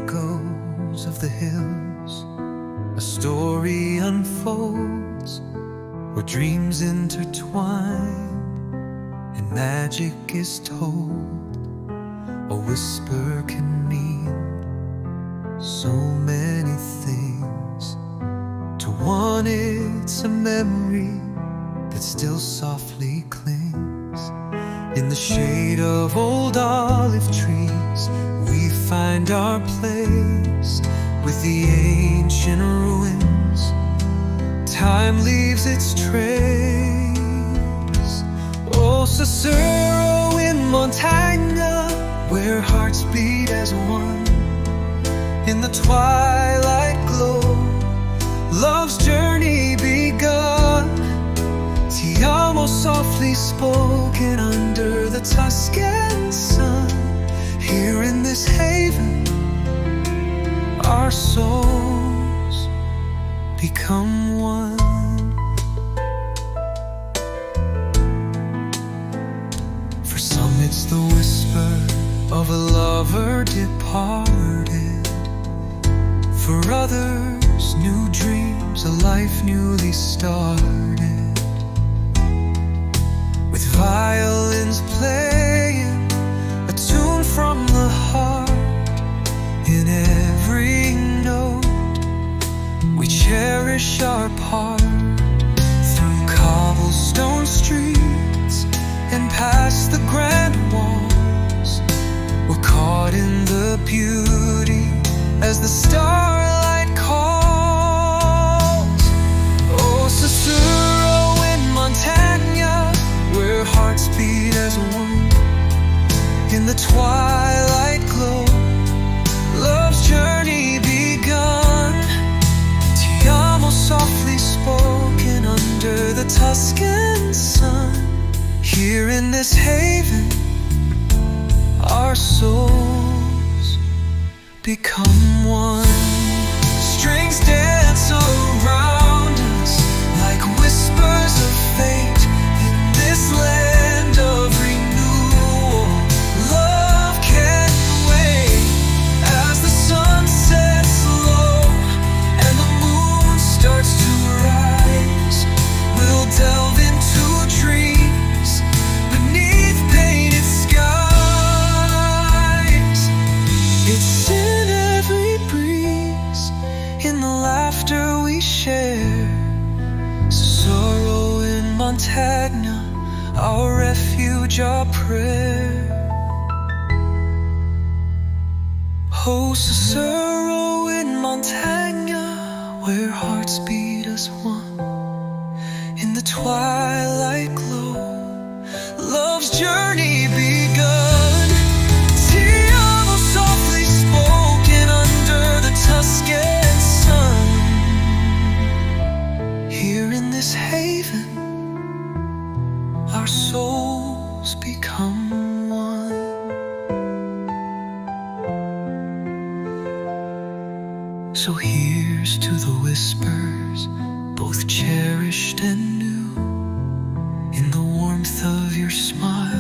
echoes of the hills, a story unfolds where dreams intertwine and magic is told. A whisper can mean so many things. To one it's a memory that still softly clings. In the shade of old olive trees we find our place. With the ancient ruins, time leaves its trace. Oh, Sussurro in Montagna, where hearts beat as one. In the twilight glow, love's journey begun. Ti amo softly spoken under the Tuscan sun. Here in this haven, our souls become one. For some it's the whisper of a lover departed. For others, new dreams, a life newly started. With violins playing a tune from the heart. In every note we cherish our part. Through cobblestone streets and past the grand walls, we're caught in the beauty as the starlight calls. Oh, Sussurro in Montagna, where hearts beat as one. In the twilight glow, love's journey begun. Ti amo softly spoken under the Tuscan sun. Here in this haven, our souls become one. Strings dance around us like whispers of fate. In this land of renewal, love can't wait. As the sun sets low and the moon starts to rise, we'll delve into dreams beneath painted skies. It's in every breeze, in the laughter we share. Sorrow in Montagna, our refuge, our prayer. Oh, Sussurro in Montagna, where hearts beat as one. In the twilight glow, love's journey begun. Ti amo softly spoken under the Tuscan sun. Here in this haven, our souls become one. So here's to the whispers, both cherished and new. In the warmth of your smile,